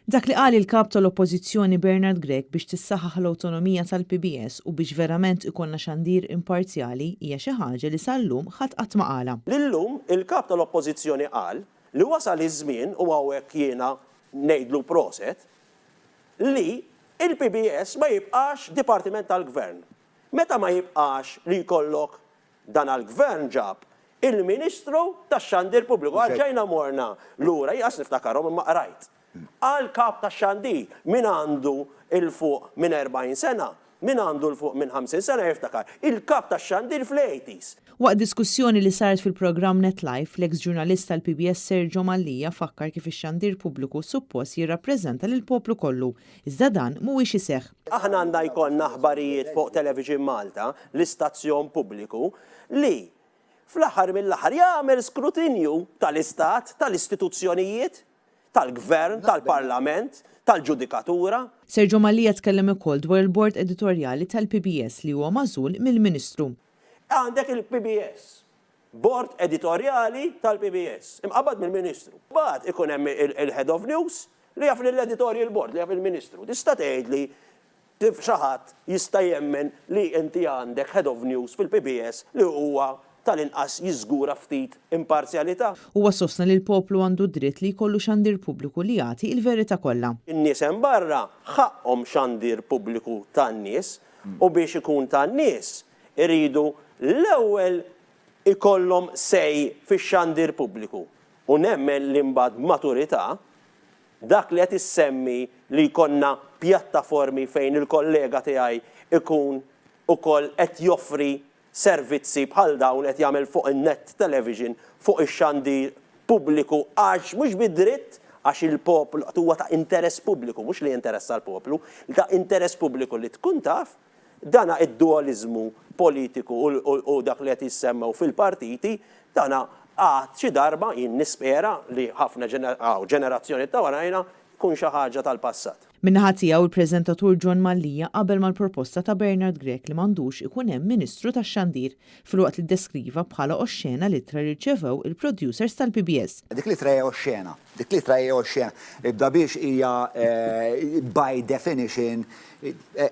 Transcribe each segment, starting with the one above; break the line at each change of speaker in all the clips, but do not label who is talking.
Dak li qal il-kap tal-Oppożizzjoni Bernard Grech biex tissaħħaħ l-awtonomija tal-PBS u biex verament ikonna xandir imparzjali hija xi ħaġa li sal-lum ħadd qatt ma qalha.
Lillum il-kap tal-Oppożizzjoni qal li wasal iż-żmien u hawnhekk jiena ngħidlu proset li il-PBS ma jibqax dipartiment tal-gvern. Meta ma jibqax li jkollok dan għall-gvern ġab il-Ministru tax-Xandir Pubbliku. Ġejna morna lura jas niftakarhom imma qrajt. Għal-kap tax-xandir min għandu il-fuq minn 40 sena, min għandu l-fuq minn 50 sena jiftakar. Il-kap tax-xandir fl-80s.
Waqt diskussjoni li saret fil-programm NetLife, l-ex ġurnalista tal-PBS Sergio Mallija fakkar kif ix-xandir pubbliku suppost jirrappreżenta lill-poplu kollu. Iżda dan mhuwiex iseħħ.
Aħna għandna jkollna aħbarijiet fuq Television Malta, l-istazzjon pubbliku, li fl-aħħar mill-aħħar jagħmel skrutinju tal-istat, tal-istituzzjonijiet, tal-gvern, tal-parlament, tal-ġudikatura.
Sergio Mallija tkellem ukoll dwar il-bord editorjali tal-PBS li huwa magħżul mill-Ministru.
Għandek il-PBS, bord editorjali tal-PBS, imqabad mill-Ministru. Bad ikun hemm il-Head of News li jaf l-editorial board, li jaf il-Ministru. Tista' tgħidli xi ħadd jista' jemmen li inti għandek Head of News fil-PBS li huwa tal-inqas jiżgura ftit imparzjalità.
Huwa sostna li l-poplu għandu dritt li jkollu xandir pubbliku li jagħti il-verità kollha.
In-nies hemm barra ħaqhom xandir pubbliku tan-nies u biex ikun tan-nies iridu l-ewwel ikollhom sej fix-xandir pubbliku. U nemmen li mbagħad maturità dak li qed issemmi li jkollna pjattaformi fejn il-kollega tiegħi ikun ukoll qed joffri servizzi bħal dawn qed jagħmel fuq in-net television fuq ix-xandir pubbliku għax mhux bid-dritt għax il-poplu huwa ta' interess pubbliku mhux li jinteressa l-poplu, ta' interess pubbliku li tkun taf dana id-dualizmu politiku u dak li qed jissemmew fil-partiti dana għad xi darba jien nispera li ħafna ġenerazzjoni ta' warajna kun xi ħaġa tal-passat.
Min-naħa tiegħu il-preżentatur John Mallija qabel mal-proposta ta' Bernard Grech li m'għandux ikun hemm Ministru tax-Xandir filwaqt li ddeskriva bħala oxxena littra li rċevew il-producers tal-PBS.
Dik litra hija oxxena, dik litra hija oxxena. Ibda biex hija by definition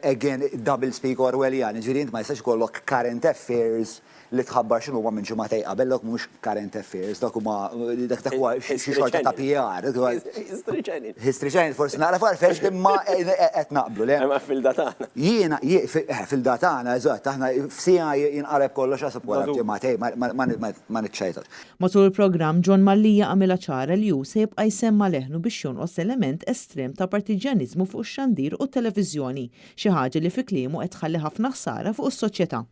again double speak Orwellian, ġifieri int ma jistax ikollok current affairs li tħabbar x'inhu huwa minn ġimgħa qabellok mhux current affairs, dak huma dak huwa xi xorta ta' PR.
History Channel.
History Channel forsi nara farfex imma qed naqblu le.
Imma fil-datana.
Jiena fil-datana eżatt aħna f'sija jinqareb kollox għasab wara ġimgħatej ma niċċajtax.
Matul il-programm John Mallija għamilha ċara li hu se jibqa' jsemma leħnu biex jonqos element estrem ta' partiġjaniżmu fuq ix-xandir u t-televiżjoni, xi ħaġa li fi kliemu qed tħalli ħafna ħsara fuq is-soċjetà.